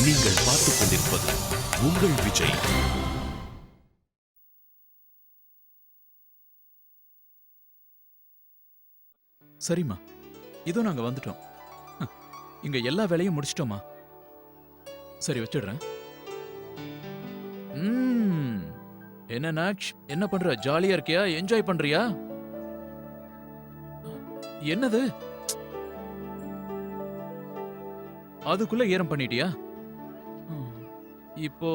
நீங்கள் பார்த்துக் கொண்டிருப்பது உங்கள் விஜய். சரிம்மா, இதோ நாங்க வந்துட்டோம். இங்க எல்லா வேலையும் முடிச்சிட்டோமா? சரி, வச்சிடுறேன். என்ன நாக்ஷ், என்ன பண்ற? ஜாலியா இருக்கியா? என்ஜாய் பண்றியா? என்னது, அதுக்குள்ள ஏறம் பண்ணிட்டியா? இப்போ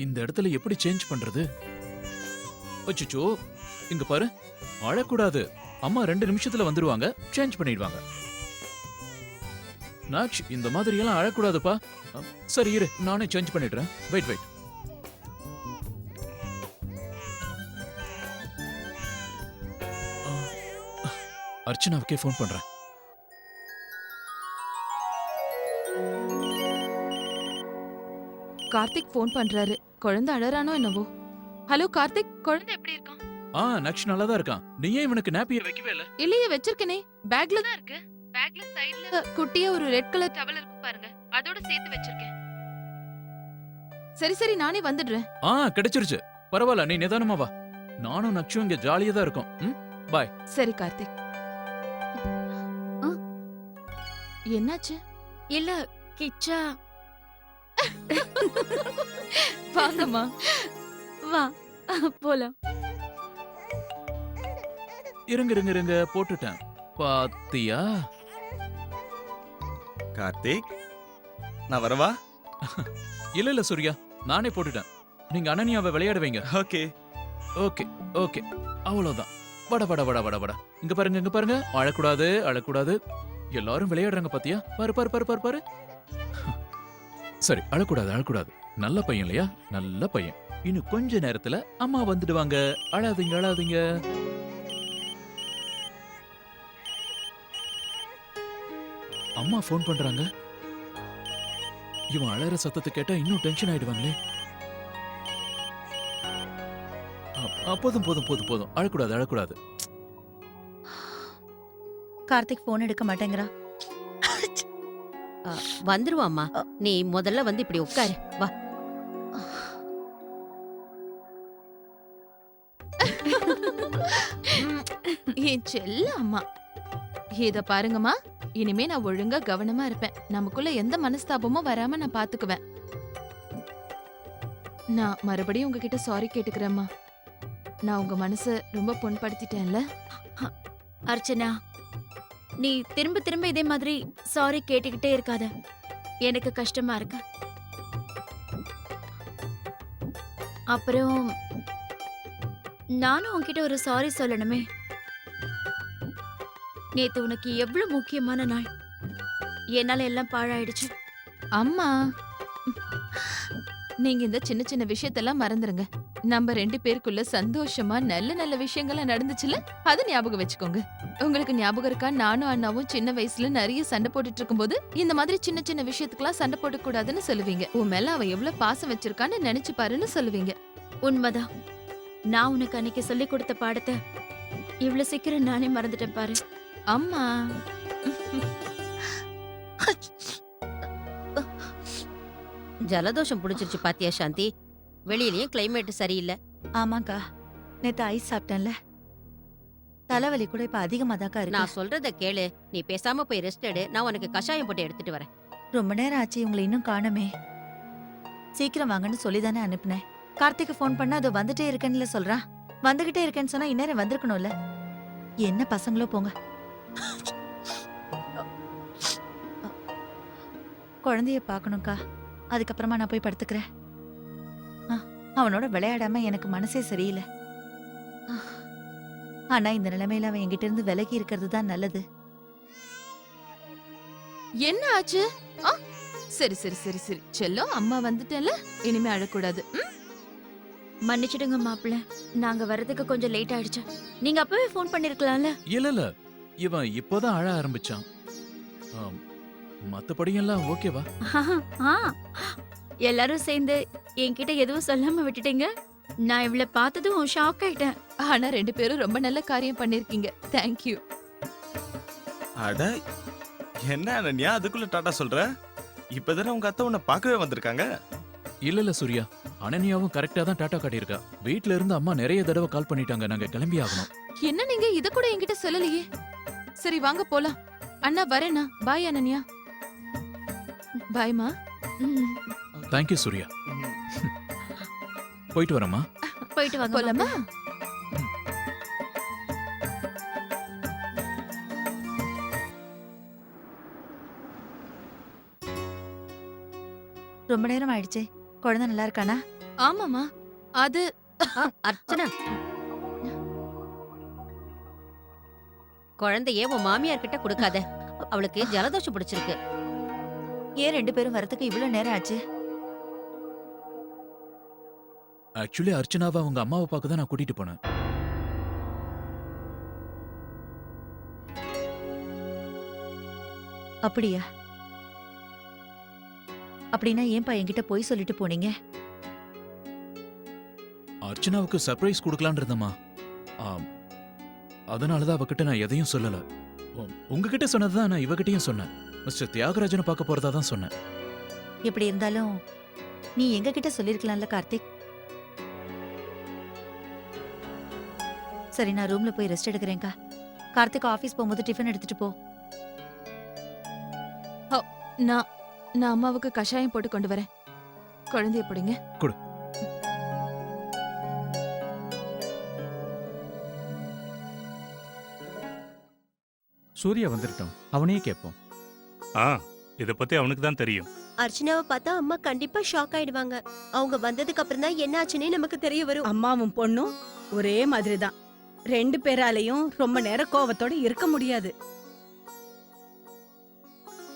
இந்த இடத்துல எப்படி சேஞ்ச் பண்றது? அச்சச்சோ, இங்க பாரு, அழக்கூடாது. அம்மா 2 நிமிஷத்துல வந்துருவாங்க, சேஞ்ச் பண்ணிடுவாங்க. நாக்ஷ், இந்த மாதிரி எல்லாம் அழக்கூடாதுப்பா. சரி இரு, நானே சேஞ்ச் பண்ணிடுறேன். Wait wait. அர்ச்சனாவுக்கே ஃபோன் பண்றேன். கார்த்திக் ஃபோன் பண்றாரு. குழந்தை அழறானோ என்னவோ. ஹலோ கார்த்திக், குழந்தை எப்படி இருக்கான்? நக்ஷ் நல்லா தான் இருக்கான். நீ ஏன் இவனுக்கு நாப்பிய வைக்கவே இல்ல? இல்லையே, வச்சிருக்கனே. பேக்ல தான் இருக்கு. பேக்ல சைடுல குட்டியா ஒரு ரெட் கலர் டவல் இருக்கு பாருங்க, அதோட சேர்த்து வச்சிருக்கேன். சரி சரி, நானே வந்துடுறேன். கிடைச்சிருச்சு. பரவாயில்ல, நீ நிதானமா வா. நானும் நக்ஷும் இங்க ஜாலியா தான் இருக்கோம். பாய். சரி கார்த்திக். என்னாச்சு? இல்ல கிச்சா. வாங்கம்மா, வா போலாம். இருங்க, போட்டுட்டேன். பாத்தியா? கார்த்திக், நான் வரவா? இல்ல சூர்யா, நானே போட்டுட்டேன். நீங்க அனன்யாவை விளையாட வைங்க. ஓகே ஓகே ஓகே, அவ்வளவுதான். வட. இங்க பாருங்க, அழக்கூடாது. எல்லாரும் விளையாடுறாங்க பாத்தியா? பாரு. சரி, அழக்கூடாது. நல்ல பையன் இல்லையா? நல்ல பையன். இன்னும் கொஞ்ச நேரத்துல அம்மா வந்துடுவாங்க. அழாதீங்க. அம்மா ஃபோன் பண்றாங்க. இவன் அழற சத்தத்தை கேட்டா இன்னும் டென்ஷன் ஆயிடுவாங்களே. போதும். அழக்கூடாது. கார்த்திக் போன் எடுக்க மாட்டேங்கிறா. வந்துருவாம்மா. நீ முதல்ல வந்து இப்படி உட்காரு. வா. என் செல்ல அம்மா. இத பாருங்கம்மா, இனிமே நான் ஒழுங்கா கவனமா இருப்பேன். நமக்குள்ள எந்த மனஸ்தாபமும் வராம நான் பாத்துக்குவேன். நான் மறுபடியும் உங்ககிட்ட சாரி கேட்டுக்கிறேம்மா. நான் உங்க மனச ரொம்ப புண்படுத்திட்டேன்ல. அர்ச்சனா, நீ திரும்ப இதே மாதிரி சாரி கேட்டுக்கிட்டே இருக்காத. எனக்கு கஷ்டமா இருக்கு. அப்புறம் நானும் உன்கிட்ட ஒரு சாரி சொல்லணுமே. நேத்து உனக்கு எவ்வளவு முக்கியமான நாள். என்னால எல்லாம் பாழாயிடுச்சு. அம்மா, நீங்க இந்த சின்ன விஷயத்தெல்லாம் மறந்துருங்க. நம்ம 2 பேருக்குள்ள சந்தோஷமா நல்ல விஷயங்கள்லாம் நடந்துச்சுல, அது ஞாபகம் வச்சுக்கோங்க. உங்களுக்கு ஞாபகம் இருக்கா, நானும் அண்ணாவும் சின்ன வயசுல நிறைய சண்டை போட்டுட்டு இருக்கும்போது இந்த மாதிரி சின்ன விஷயத்துக்கெல்லாம் சண்டை போடக் கூடாதுன்னு சொல்லுவீங்க. உன் மேல அவ எவ்வளவு பாசம் வச்சிருக்கான்னு நினைச்சு பாருன்னு சொல்லுவீங்க. உண்மைதான். நான் உனக்கு அன்னைக்கு சொல்லி கொடுத்த பாடத்தை இவ்வளவு சீக்கிரம் நானே மறந்துட்டேன் பாரு. அம்மா, ஜலதோஷம் புடிச்சிருச்சு பாத்தியா சாந்தி? வெளியிலயும் கிளைமேட் சரியில்லை. ஆமாக்கா, நேத்து ஐஸ் சாப்பிட்டேன்ல, தலைவலி கூட இப்ப அதிகமா தாக்கா இருக்கு. நான் சொல்றத கேளு. நீ பேசாம போய் ரெஸ்ட் எடு. நான் உனக்கு கஷாயம் போட்டு எடுத்துட்டு வரேன். ரொம்ப நேரம் ஆச்சு, உங்களை இன்னும் காணோமே. சீக்கிரம் வாங்கன்னு சொல்லிதானே அனுப்புனேன். கார்த்திக்கு ஃபோன் பண்ணா அது வந்துட்டே இருக்கேன்னு சொல்றான். வந்துகிட்டே இருக்கேன்னு சொன்னா இந்நேரம் வந்திருக்கணும்ல. என்ன பசங்களோ போங்க. குழந்தைய பாக்கணும்க்கா, அதுக்கப்புறமா நான் போய் படுத்துக்கிறேன். அவனோட விளையாடாம எனக்கு மனசே சரியில்லை. ஆனா இந்த நிலைமையில அவன் என்கிட்ட இருந்து விலகி இருக்கிறது தான் நல்லது. என்ன ஆச்சு? சரி செல்லம், அம்மா வந்துட்டேன்ல, இனிமே அழக்கூடாது. மன்னிச்சிடுங்க மாப்பிள்ள, நாங்க வர்றதுக்கு கொஞ்சம் லேட் ஆயிடுச்சு. நீங்க அப்பவே ஃபோன் பண்ணிருக்கலாம்ல. இல்ல, இவன் இப்போதான் அழ ஆரம்பிச்சான். மத்தபடியெல்லாம் ஓகேவா? எல்லாரும் சேர்ந்து என்கிட்ட எதுவும் சொல்லாம விட்டுட்டீங்க. நான் இவள பார்த்ததும் ஷாக் ஆயிட்டேன். ஆனா 2 பேரும் ரொம்ப நல்ல காரியம் பண்ணிருக்கீங்க. தேங்க்யூ. அட என்ன அனன்யா அதுக்குள்ள டாடா சொல்ற? இப்பதானே உங்க அத்தை உன்னை பார்க்கவே வந்திருக்காங்க. இல்ல சூர்யா, அனன்யாவும் கரெக்டா தான் டாட்டா காட்டியிருக்கா. வீட்ல இருந்து அம்மா நிறைய தடவை கால் பண்ணிட்டாங்க, நாங்க கிளம்பி ஆகணும். என்ன நீங்க இத கூட என்கிட்ட சொல்லலையே. சரி வாங்க போலாம். அண்ணா வரேனா. பாய் அனன்யா. பாய்மா. தேங்க்யூ சூர்யா. போயிட்டு வரேம்மா. போயிட்டு வாங்க போலாமா? ரொம்ப நேரம் ஆயிடுச்சே. குழந்தை நல்லா இருக்கானா? ஆமாமா. அது அர்ச்சனா, குழந்தைய உன் மாமியார் கிட்ட கொடுக்காத. அவளுக்கு ஜலதோஷம் பிடிச்சிருக்கு. ஏன் 2 பேரும் வரதுக்கு இவ்வளவு நேரம் ஆச்சு? ஆக்சுவலி அர்ச்சனாவை அவங்க அம்மாவை பார்க்க தான் நான் கூட்டிட்டு போனேன். அப்படியா? அப்படின்னா ஏன்பா என்கிட்ட போய் சொல்லிட்டு போனீங்க? அர்ச்சனாவுக்கு சர்ப்ரைஸ் கொடுக்கலான்னு இருந்தம்மா. அதனாலதான் அவகிட்ட நான் எதையும் சொல்லல. உங்ககிட்ட சொன்னதுதான் நான் இவகிட்டயும் சொன்னேன். மிஸ்டர் தியாகராஜனை பார்க்க போறதா தான் சொன்னேன். எப்படி இருந்தாலும் நீ எங்க கிட்ட சொல்லிருக்கலாம்ல கார்த்திக். சரி, நான் ரூம்ல போய் ரெஸ்ட் எடுக்கிறேன்க்கா. கார்த்திக் ஆபீஸ் போகும்போது டிஃபன் எடுத்துட்டு போ. நான் அம்மாவுக்கு கஷாயம் போட்டு கொண்டு வரேன். குழந்தைய பிடிங்க. கொடு. சூர்யா வந்துட்டோம், அவனையே கேட்போம். இத பத்தி அவனுக்கு தான் தெரியும். அர்ச்சனாவை பார்த்தா அம்மா கண்டிப்பா ஷாக் ஆயிடுவாங்க. அவங்க வந்ததுக்கு அப்புறம் தான் என்ன ஆச்சுன்னே நமக்கு தெரிய வரும். அம்மாவும் பொண்ணும் ஒரே மாதிரி தான். 2 பேராலையும் ரொம்ப நேரம் கோவத்தோட இருக்க முடியாது.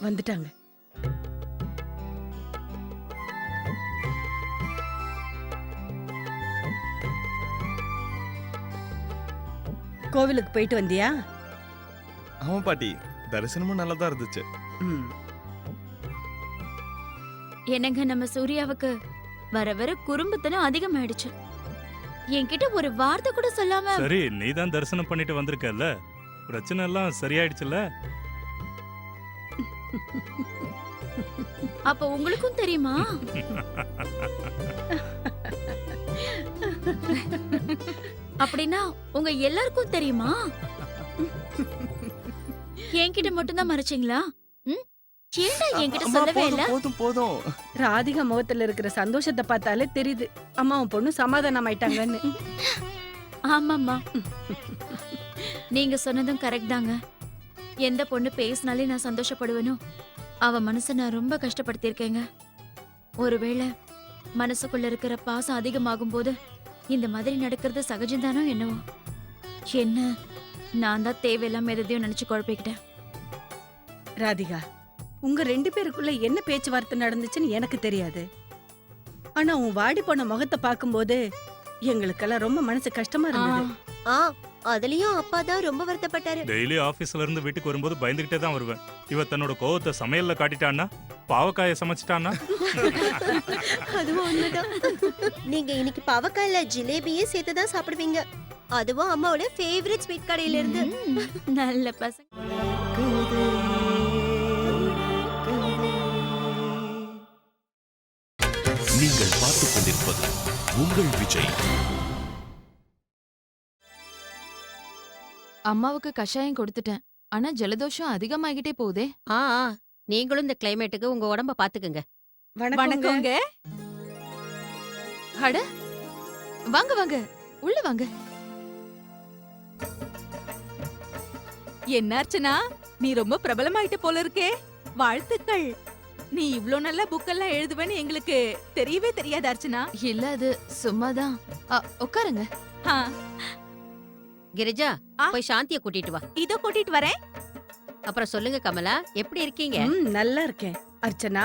வந்துட்டாங்க. கோவிலுக்கு போயிட்டு வந்தியா? ஆமா பாட்டி, தரிசனமும் நல்லா தான் இருந்துச்சு. ம். என்னங்க, நம்ம சூர்யாவுக்கு வர வர குறும்புத்தனம் அதிகமாயிடுச்சு. என்கிட்ட ஒரு வார்த்தை கூட சொல்லாம. சரி, நீ தான் தரிசனம் பண்ணிட்டு வந்திருக்கல்ல, பிரச்சனை எல்லாம் சரியாயிடுச்சுல. அப்ப உங்களுக்கும் தெரியுமா? அப்படின்னா உங்க எல்லாருக்கும் தெரியுமா? என்கிட்ட மட்டும் தான் மறைச்சீங்களா? ஏன்டா என்கிட்ட அம்மா, சொல்லவே இல்ல? போதும் போதும். ராதிகா முகத்துல இருக்கிற சந்தோஷத்தை பார்த்தாலே தெரியுது அம்மாவும் பொண்ணு சமாதானம் ஆயிட்டாங்கன்னு. ஆமாம்மா, நீங்க சொன்னதும் கரெக்ட் தாங்க. எந்த பொண்ணு பேசினாலே நான் சந்தோஷப்படுவேனோ அவ மனசை நான் ரொம்ப கஷ்டப்படுத்தியிருக்கேங்க. ஒருவேளை மனசுக்குள்ள இருக்கிற பாசம் அதிகமாகும் போது இந்த மாதிரி நடக்கிறது சகஜம்தானோ என்னவோ. என்ன, நான் தான் தேவையில்லாம எதையும் நினைச்சு குழப்பிக்கிட்டேன். ராதிகா, உங்க 2 பேருக்குள்ள என்ன பேச்சுவார்த்தை நடந்துச்சுன்னு எனக்கு தெரியாது. ஆனா உன் வாடி போன முகத்தை பார்க்கும்போது எங்களுக்கெல்லாம் ரொம்ப மனசு கஷ்டமா இருந்தது. ஆ, அதுலயும் அப்பா தான் ரொம்ப வருத்தப்பட்டாரு. டெய்லி ஆபீஸ்ல இருந்து வீட்டுக்கு வரும்போது பயந்துகிட்டே தான் வருவேன். இவ தன்னோட கோவத்தை சமையல்ல காட்டிட்டான்னா, பாவக்காய சமைச்சிட்டான்னா. அதுவும் உண்மைதான். நீங்க இன்னைக்கு பாவக்காயில ஜிலேபியே சேர்த்து தான் சாப்பிடுவீங்க. அதுவும் அம்மாவோட ஃபேவரட் ஸ்வீட் கடையில இருந்து. நல்ல பசங்க. நீங்கள் பார்த்துக் கொண்டிருப்பது உங்கள் விஜய். அம்மாவுக்கு கஷாயம் கொடுத்துட்டேன். ஆனா ஜலதோஷம் அதிகமாகிட்டே போகுதே. ஆ ஆ, நீங்களும் இந்த கிளைமேட்டுக்கு உங்க உடம்ப பாத்துக்குங்க. வணக்கங்க. அட வாங்க வாங்க, உள்ள வாங்க. என்ன அர்ச்சனா, நீ ரொம்ப பிரபலமாயிட்ட போல இருக்கே. வாழ்த்துக்கள். நீ இவ்ளோ நல்ல புக்கெல்லாம் எழுதுவேன்னு எங்களுக்கு தெரியவே தெரியாது அர்ச்சனா. இல்ல, அது சும்மாதான். உட்காருங்க. கிரிஜா, ஆ? போய் சாந்திய கூட்டிட்டு வா. இதோ கூட்டிட்டு வரேன். அப்புறம் சொல்லுங்க கமலா, எப்படி இருக்கீங்க? நல்லா இருக்கேன். அர்ச்சனா,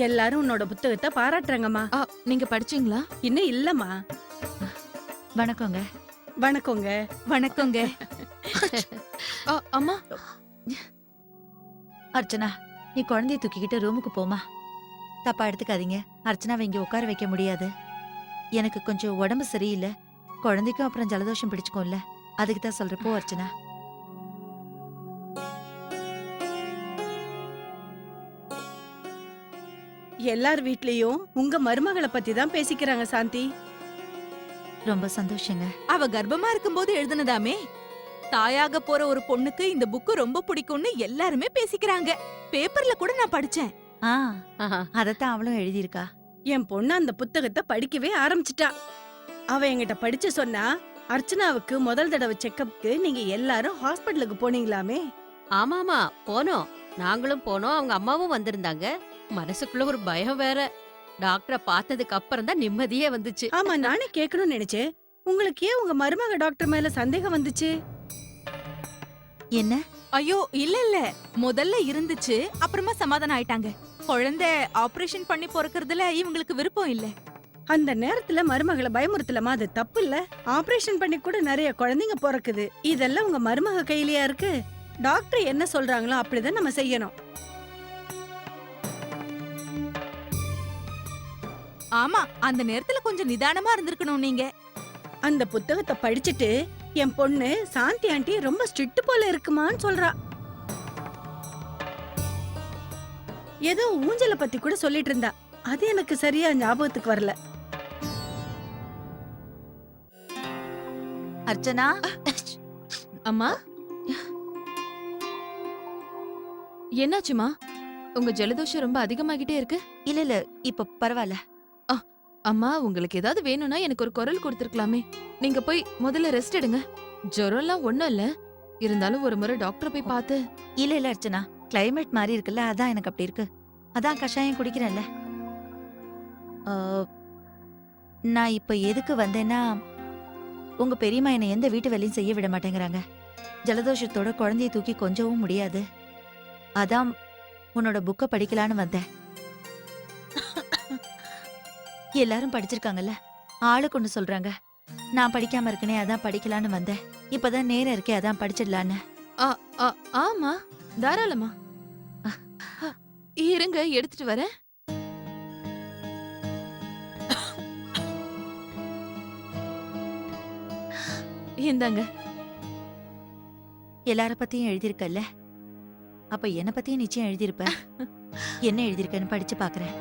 எல்லாரும் உன்னோட புத்தகத்தை பாராட்டுறாங்கம்மா. நீங்க படிச்சீங்களா? இன்னும் இல்லம்மா. வணக்கங்க. வணக்கங்க. வணக்கங்க. அம்மா, அர்ச்சனா, நீ குழந்தைய தூக்கிக்கிட்டு ரூமுக்கு போமா. தப்பா எடுத்துக்காதீங்க. அர்ச்சனாவை இங்க உட்கார வைக்க முடியாது. எனக்கு கொஞ்சம் உடம்பு சரியில்லை. குழந்தைக்கும் அப்புறம் ஜலதோஷம் பிடிச்சுக்கோல்ல, அதுக்கு தான் சொல்றேன். போ அர்ச்சனா. எல்லார் வீட்லயும் உங்க மருமகளை பத்தி தான் பேசிக்கிறாங்க சாந்தி. ரொம்ப சந்தோஷங்க. அவ கர்ப்பமா இருக்கும்போது எழுதுனதாமே. தாயாக போற ஒரு பொண்ணுக்கு இந்த புக்கு ரொம்ப பிடிக்கும்னு எல்லாருமே பேசிக்கிறாங்க. பேப்பர்ல கூட நான் படிச்சேன். ஆ, ஆஹா. அதத்தான் அவளும் எழுதியிருக்கா. என் பொண்ணு அந்த புத்தகத்தை படிக்கவே ஆரம்பிச்சிட்டா. அவ என்கிட்ட படிச்சு சொன்னா, அர்ச்சனாவுக்கு முதல் தடவை செக்கப்க்கு நீங்க எல்லாரும் ஹாஸ்பிடலுக்கு போனீங்களாமே. ஆமாமா போனோம். நாங்களும் போனோம், அவங்க அம்மாவும் வந்திருந்தாங்க. மனசுக்குள்ள ஒரு பயம் வேற. டாக்டரை பார்த்ததுக்கு அப்புறம் தான் நிம்மதியே வந்துச்சு. ஆமா, நானே கேட்கணும்னு நினைச்சேன். உங்களுக்கு ஏன் உங்க மருமக டாக்டர் மேல சந்தேகம் வந்துச்சு? என்ன? ஐயோ இல்ல முதல்ல இருந்துச்சு, அப்புறமா சமாதானம் ஆயிட்டாங்க. குழந்தை ஆபரேஷன் பண்ணி பொறக்கறதுல இவங்களுக்கு விருப்பம் இல்ல. அந்த நேரத்துல மருமகளை பயமுறுத்தலாமா? அது தப்பு இல்ல. ஆபரேஷன் பண்ணி கூட நிறைய குழந்தைங்க பிறக்குது. இதெல்லாம் உங்க மருமக கையிலயா இருக்கு? டாக்டர் என்ன சொல்றாங்களோ அப்படிதான் நம்ம செய்யணும். ஆமா, அந்த நேரத்துல கொஞ்சம் நிதானமா இருந்திருக்கணும் நீங்க. அந்த புத்தகத்தை படிச்சுட்டு என் பொண்ணு சாந்தி ஆண்டி ரொம்ப ஸ்ட்ரிக்ட் போல இருக்குமான்னு சொல்றா. ஏதோ ஊஞ்சல பத்தி கூட சொல்லிட்டு இருந்தா. அது எனக்கு சரியா ஞாபகத்துக்கு வரல. அர்ச்சனா, அம்மா என்னாச்சுமா? உங்க ஜலதோஷம் ரொம்ப அதிகமாகிட்டே இருக்கு. இல்ல இல்ல, இப்ப பரவாயில்ல. அம்மா, உங்களுக்கு ஏதாவது வேணும்னா எனக்கு ஒரு குரல் கொடுத்திருக்கலாமே. நீங்க போய் முதல்ல ரெஸ்ட் எடுங்க. ஜுரம்லாம் ஒண்ணும் இல்ல. இருந்தாலும் ஒரு முறை டாக்டர் போய் பார்த்து. இல்ல இல்ல அர்ச்சனா, கிளைமேட் மாறி இருக்குல்ல, அதான் எனக்கு அப்படி இருக்கு. அதான் கஷாயம் குடிக்கிறேன்ல. ஆ, நான் இப்ப எதுக்கு வந்தேன்னா, உங்க பெரியம்மா என்னை எந்த வீட்டு வேலையும் செய்ய விட மாட்டேங்கிறாங்க. ஜலதோஷத்தோட குழந்தைய தூக்கி கொஞ்சவும் முடியாது. அதான் உன்னோட புக்க படிக்கலான்னு வந்தேன். எல்லாரும் படிச்சிருக்காங்கல்ல, ஆளுக்கு ஒண்ணு சொல்றாங்க. நான் படிக்காம இருக்கனே, அதான் படிக்கலான்னு வந்தேன். இப்பதான் நேரம் இருக்கே, அதான் படிச்சிடலான்னு. ஆமா, தாராளமா. இருங்க, எடுத்துட்டு வரேன். இந்தாங்க. எல்லார பத்தியும் எழுதியிருக்கல்ல, அப்ப என்ன பத்தியும் நிச்சயம் எழுதியிருப்ப. என்ன எழுதியிருக்கன்னு படிச்சு பாக்குறேன்.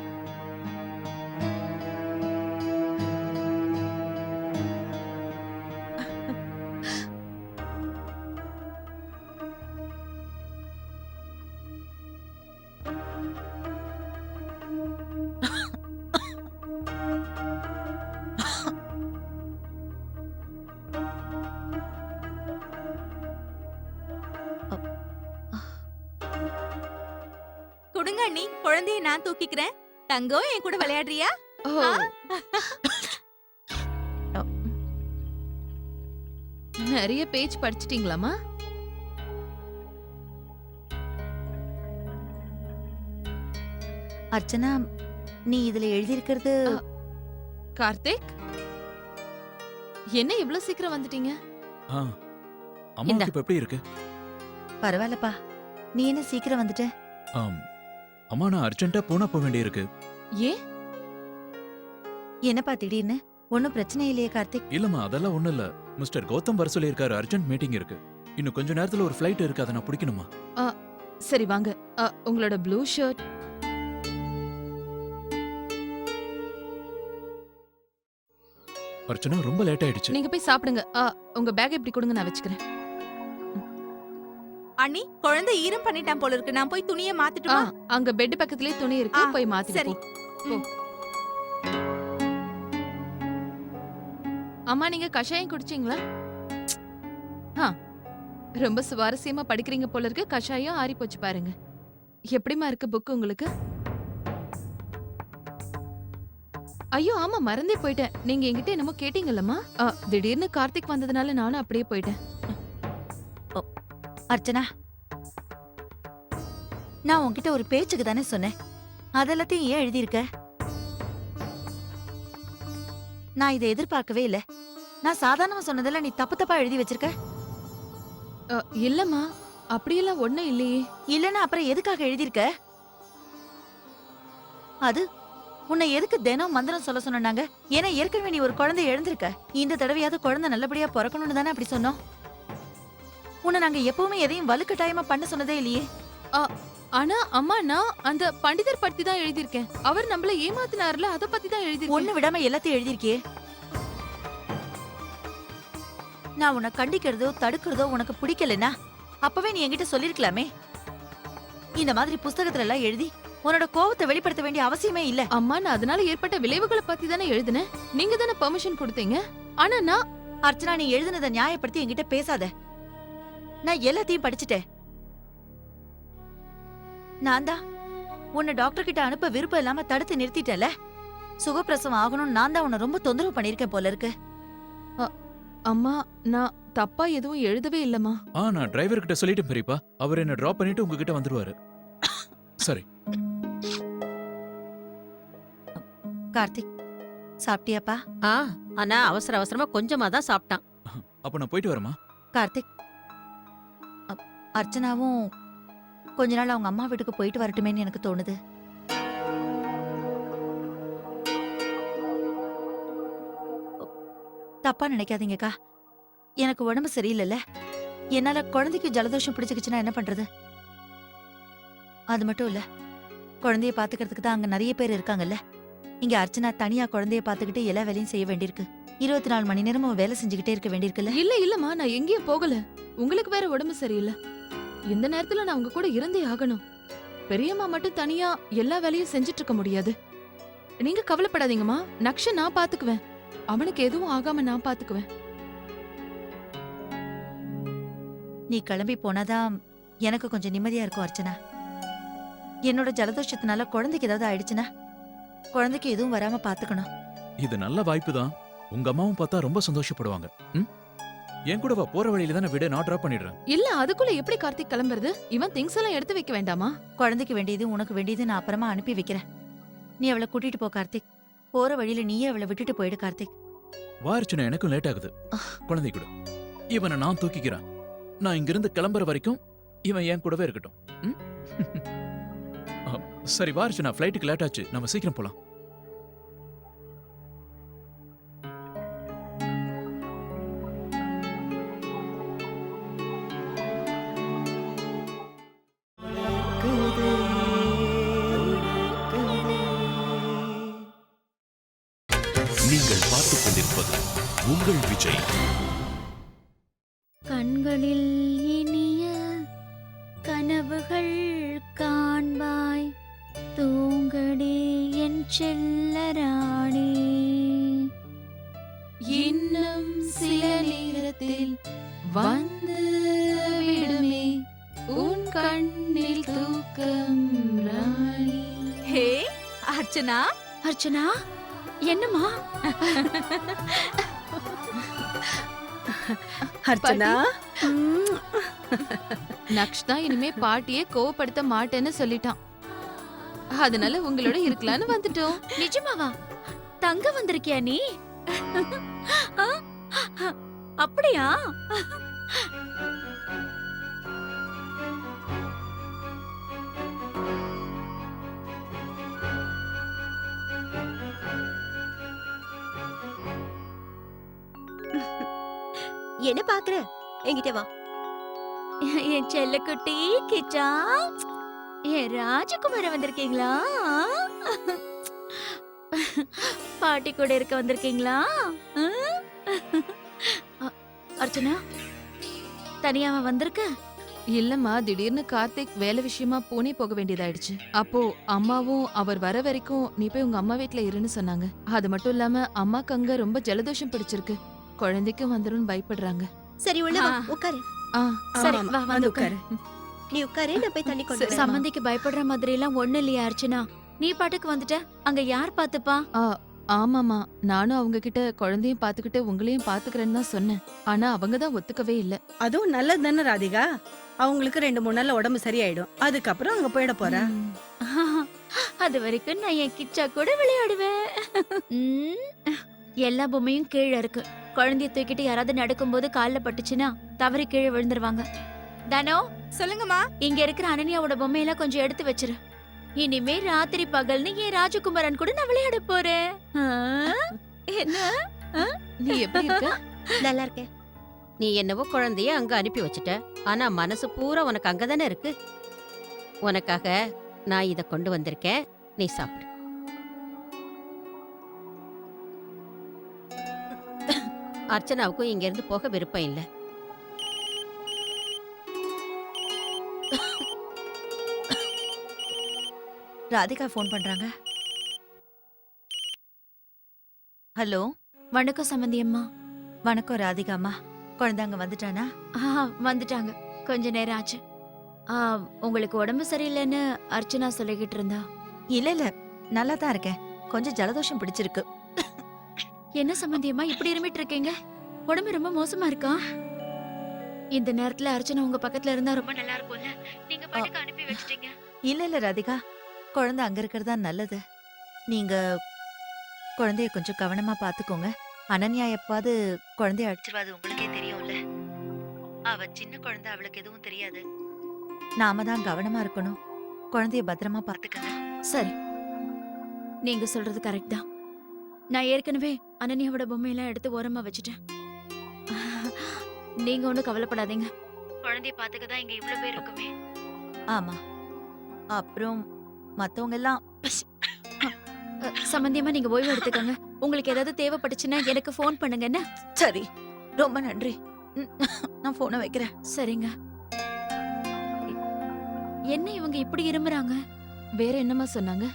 கொடுங்க அண்ணி, குழந்தைய நான் தூக்கிக்கிறேன். தங்கம், என் கூட விளையாடுறியா? ஓ, நிறைய பேஜ் படிச்சிட்டீங்களாமா? அர்ச்சனா, நீ இதுல எழுதியிருக்கிறது கார்த்திக், என்ன இவ்ளோ சீக்கிரம் வந்துட்டீங்க? ஆ, அம்மாவுக்கு இப்ப எப்படி இருக்கு? பரவாயில்லப்பா. நீ என்ன சீக்கிரம் வந்துட்ட? ஆம், அம்மா நான் அர்ஜென்ட்டா போனா போக வேண்டியிருக்கு. ஏன்? என்னப்பா திடீர்னு? ஒன்னும் பிரச்சனை இல்லையே கார்த்திக்? இல்லம்மா, அதெல்லாம் ஒண்ணும் இல்ல. மிஸ்டர் கௌதம் வர சொல்லியிருக்காரு, அர்ஜென்ட் மீட்டிங் இருக்கு. இன்னும் கொஞ்ச நேரத்துல ஒரு ஃப்ளைட் இருக்கு, அதை நான் பிடிக்கணுமா? சரி வாங்க. உங்களோட ப்ளூ ஷர்ட். அர்ச்சனா, ரொம்ப லேட் ஆயிடுச்சு. நீங்க போய் சாப்பிடுங்க. உங்க பேக் இப்படி கொடுங்க, நான் வச்சுக்கிறேன். அண்ணி, குழந்தை ஈரம் பண்ணிட்டான் போல இருக்கு. நான் போய் துணியை ஆ, மாத்திட்டுமா? அங்க பெட் பக்கத்துலயே துணி இருக்கு, ஆ, போய் மாத்திட்டு சரி. போ. அம்மா, நீங்க கஷாயம் குடிச்சீங்களா? ஆ, ரொம்ப சுவாரஸ்யமா படிக்கிறீங்க போல இருக்கு. கஷாயம் ஆறி போச்சு பாருங்க. எப்படிமா இருக்கு புக் உங்களுக்கு? ஐயோ ஆமா, மறந்தே போயிட்டேன். நீங்க என்கிட்ட என்னமோ கேட்டீங்கல்லம்மா. திடீர்னு கார்த்திக் வந்ததுனால நானும் அப்படியே போயிட்டேன். அர்ச்சனா, நான் உன்கிட்ட ஒரு பேச்சுக்கு தானே சொன்னேன். அதெல்லாத்தையும் ஏன் எழுதியிருக்க? நான் இதை எதிர்பார்க்கவே இல்ல. நான் சாதாரணமா சொன்னதெல்லாம் நீ தப்பு தப்பா எழுதி வச்சிருக்க. இல்லம்மா, அப்படியெல்லாம் ஒண்ணும் இல்லையே. இல்லன்னா அப்புறம் எதுக்காக எழுதியிருக்க? அது உன்னை எதுக்கு தினம் மந்திரம் சொல்ல சொன்னாங்க? ஏன்னா ஏற்கனவே நீ ஒரு குழந்தை எழுந்திருக்க. இந்த தடவையாவது குழந்தை நல்லபடியா பிறக்கணும்னு தானே அப்படி சொன்னோம். உன்னை நாங்க எப்பவுமே எதையும் வலுக்கட்டாயமா பண்ண சொன்னதே இல்லையே. ஆனா அம்மா நான் அந்த பண்டிதர் பத்தி தான் எழுதியிருக்கேன். அவர் நம்மள ஏமாத்தினார்ல, அத பத்தி தான் எழுதியிருக்கேன். ஒண்ணு விடாம எல்லாத்தையும் எழுதியிருக்கியே. நான் உன்னை கண்டிக்கிறதோ தடுக்கிறதோ உனக்கு பிடிக்கலனா அப்பவே நீ என்கிட்ட சொல்லிருக்கலாமே. இந்த மாதிரி புஸ்தகத்துல எல்லாம் எழுதி உன்னோட கோவத்தை வெளிப்படுத்த வேண்டிய அவசியமே இல்ல. அம்மா நான் அதனால ஏற்பட்ட விளைவுகளை பத்தி தானே எழுதினேன். நீங்க தானே பெர்மிஷன் கொடுத்தீங்க. ஆனா நான் அர்ச்சனா, நீ எழுதுனதை நியாயப்படுத்தி என்கிட்ட பேசாத. நான் எல்லாத்தையும் படிச்சுட்டேன். நான் தான் உன்னை டாக்டர் கிட்ட அனுப்ப விருப்பம் இல்லாம தடுத்து நிறுத்திட்டேல. சுகப்பிரசவம் ஆகணும்னு நான் தான் உன்னை ரொம்ப தொந்தரவு பண்ணிருக்கேன் போல இருக்கு. அம்மா நான் தப்பா எதுவும் எழுதவே இல்லம்மா. நான் டிரைவர் கிட்ட சொல்லிட்டேன் பெரியப்பா. அவர் என்ன டிராப் பண்ணிட்டு உங்ககிட்ட வந்துருவாரு. சரி. கார்த்திக், சாப்பிட்டியாப்பா? ஆனா அவசர அவசரமா கொஞ்சமா தான் சாப்பிட்டான். அப்ப நான் போயிட்டு வரேம்மா. கார்த்திக், அர்ச்சனாவும் கொஞ்ச நாள் அவங்க அம்மா வீட்டுக்கு போயிட்டு வரட்டுமேன்னு எனக்கு தோணுது. தப்பா நினைக்காதீங்கக்கா. எனக்கு உடம்பு சரியில்லைல்ல. என்னால குழந்தைக்கு ஜலதோஷம் பிடிச்சுக்கிச்சுன்னா என்ன பண்றது? அது மட்டும் இல்ல, குழந்தைய பாத்துக்கிறதுக்கு தான் அங்க நிறைய பேர் இருக்காங்கல்ல. இங்க அர்ச்சனா தனியா குழந்தைய பாத்துக்கிட்டு எல்லா வேலையும் செய்ய வேண்டியிருக்கு. 24 மணி நேரமும் வேலை செஞ்சுக்கிட்டே இருக்க வேண்டியிருக்குல்ல. இல்லம்மா நான் எங்கேயும் போகல. உங்களுக்கு வேற உடம்பு சரியில்லை. இந்த நேரத்துல நான் உங்க கூட இருந்தே ஆகணும். பெரியம்மா மட்டும் தனியா எல்லா வேலையும் செஞ்சுட்டு இருக்க முடியாது. நீங்க கவலைப்படாதீங்கம்மா. நக்ஷ நான் பாத்துக்குவேன். அவனுக்கு எதுவும் ஆகாம நான் பாத்துக்குவேன். நீ கிளம்பி போனாதான் எனக்கு கொஞ்சம் நிம்மதியா இருக்கும் அர்ச்சனா. என்னோட ஜலதோஷத்தினால குழந்தைக்கு ஏதாவது ஆயிடுச்சுன்னா குழந்தைக்கு எதுவும் வராம பாத்துக்கணும். இது நல்ல வாய்ப்பு தான். உங்க அம்மாவும் பார்த்தா ரொம்ப சந்தோஷப்படுவாங்க. என் கூட வா, போற வழியில தான் விட நான் டிராப் பண்ணிடுறேன். இல்ல அதுக்குள்ள எப்படி கார்த்திக் கிளம்புறது? இவன் திங்ஸ் எல்லாம் எடுத்து வைக்க வேண்டாமா? குழந்தைக்கு வேண்டியது உனக்கு வேண்டியது நான் அப்புறமா அனுப்பி வைக்கிறேன். நீ அவளை கூட்டிட்டு போ கார்த்திக். போற வழியில நீயே அவளை விட்டுட்டு போயிடு கார்த்திக். வாரிச்சுனா எனக்கும் லேட் ஆகுது. குழந்தை கூட இவனை நான் தூக்கிக்கிறேன். நான் இங்கிருந்து கிளம்புற வரைக்கும் இவன் என் கூடவே இருக்கட்டும். சரி வாரிச்சுனா, ஃபிளைட்டுக்கு லேட் ஆச்சு. நம்ம சீக்கிரம் போலாம். நீங்கள் பார்த்துக் கொண்டிருப்பது உங்கள் விஜய். கண்களில் இனிய கனவுகள் காண்பாய், தூங்கடி என் செல்லராணி. இன்னும் சில நேரத்தில் வந்து விடுமே உன் கண்ணில் தூக்கம் ராணி. ஹே அர்ச்சனா. அர்ச்சனா, என்னம்மா? அர்ச்சனா, நக்ஷ் தான் இனிமே பாட்டியே கோவப்படுத்த மாட்டேன்னு சொல்லிட்டான். அதனால உங்களோட இருக்கலான்னு வந்துட்டோம். நிஜமாவா? தங்க வந்திருக்கியா நீ? அப்படியா? என்ன பாக்குற? என்கிட்ட வா. என் செல்லக்குட்டி கிச்சா, என் ராஜகுமார வந்திருக்கீங்களா? பாட்டி கூட இருக்க வந்திருக்கீங்களா? அர்ச்சனா, தனியாவா வந்திருக்க? இல்லம்மா, திடீர்னு கார்த்திக் வேலை விஷயமா பூனே போக வேண்டியதாயிடுச்சு. அப்போ அம்மாவும் அவர் வர வரைக்கும் நீ போய் உங்க அம்மா வீட்ல இருன்னு சொன்னாங்க. அது மட்டும் இல்லாம அம்மாக்கு அங்க ரொம்ப ஜலதோஷம் பிடிச்சிருக்கு. குழந்தைக்கும் வந்துரும் பயப்படுறாங்க. சரி உள்ள வா, உட்காரு. சரி ஆமா, வா, வந்து உட்காரு. நீ உட்காரு, நான் போய் தண்ணி கொண்டு வரேன். சம்மந்திக்கு பயப்படுற மாதிரி எல்லாம் ஒண்ணு இல்லையா அர்ச்சனா? நீ பாட்டுக்கு வந்துட்ட, அங்க யார் பாத்துப்பா? ஆமாமா, நானும் அவங்க கிட்ட குழந்தையும் பாத்துக்கிட்டு உங்களையும் பாத்துக்கிறேன்னு தான் சொன்னேன். ஆனா அவங்க தான் ஒத்துக்கவே இல்ல. அதுவும் நல்லது தானே ராதிகா. அவங்களுக்கு 2-3 நாள்ல உடம்பு சரியாயிடும். அதுக்கப்புறம் அங்க போயிட போறா. அது வரைக்கும் நான் என் கிச்சா கூட விளையாடுவேன். எல்லா பொம்மையும் கீழே இருக்கு. குழந்தைய தூக்கிட்டு யாராவது நடக்கும்போது கால்ல பட்டுச்சுன்னா தவறி கீழே விழுந்துருவாங்க. தானோ, சொல்லுங்கம்மா. இங்க இருக்கிற அனன்யாவோட பொம்மையெல்லாம் கொஞ்சம் எடுத்து வச்சிரு. இனிமே ராத்திரி பகல்னு என் ராஜகுமாரன் கூட நான் விளையாட போறேன். என்ன? நீ எப்படி இருக்க? நல்லா இருக்கேன். நீ என்னவோ குழந்தைய அங்க அனுப்பி வச்சுட்ட. ஆனா மனசு பூரா உனக்கு அங்கதானே இருக்கு. உனக்காக நான் இத கொண்டு வந்திருக்கேன், நீ சாப்பிடு. அர்ச்சனாவுக்கும் இங்க இருந்து போக விருப்பம் இல்ல. ராதிகா ஃபோன் பண்றாங்க. ஹலோ, வணக்கம் சம்மந்தி அம்மா. வணக்கம் ராதிகா அம்மா. குழந்தைங்க வந்துட்டானா? வந்துட்டாங்க. கொஞ்ச நேரம் ஆச்சு. உங்களுக்கு உடம்பு சரியில்லைன்னு அர்ச்சனா சொல்லிக்கிட்டு இருந்தா. இல்ல இல்ல, நல்லா தான் இருக்கேன். கொஞ்சம் ஜலதோஷம் பிடிச்சிருக்கு. என்ன சம்மந்தி அம்மா இப்படி இருமிட்டு இருக்கீங்க? உடம்பு ரொம்ப மோசமா இருக்கா? இந்த நேரத்துல அர்ச்சனா உங்க பக்கத்துல இருந்தா ரொம்ப நல்லா இருக்கும்ல. நீங்க பாட்டுக்கு அனுப்பி வச்சிட்டீங்க. இல்ல இல்ல ராதிகா, குழந்தை அங்க இருக்கிறதா நல்லது. நீங்க குழந்தைய கொஞ்சம் கவனமா பாத்துக்கோங்க. அனன்யா எப்பாவது குழந்தைய அடிச்சிருவாது, உங்களுக்கே தெரியும்ல. அவ சின்ன குழந்தை, அவளுக்கு எதுவும் தெரியாது. நாம தான் கவனமா இருக்கணும். குழந்தைய பத்திரமா பாத்துக்கங்க. சரி, நீங்க சொல்றது கரெக்ட் தான். நான் ஏற்கனவே அனன்யாவோட பொம்மையெல்லாம் எடுத்து ஓரமா வச்சுட்டேன். நீங்க ஒண்ணும் கவலைப்படாதீங்க. குழந்தைய பாத்துக்க தான் இங்க இவ்வளவு பேர் இருக்குமே. ஆமா, அப்புறம் மத்தவங்க எல்லாம் சம்பந்தியமா நீங்க ஓய்வு எடுத்துக்கங்க. உங்களுக்கு ஏதாவது தேவைப்பட்டுச்சுன்னா எனக்கு ஃபோன் பண்ணுங்க. என்ன? சரி, ரொம்ப நன்றி. நான் போனை வைக்கிறேன். சரிங்க. என்ன இவங்க இப்படி இருமுறாங்க? வேற என்னம்மா சொன்னாங்க?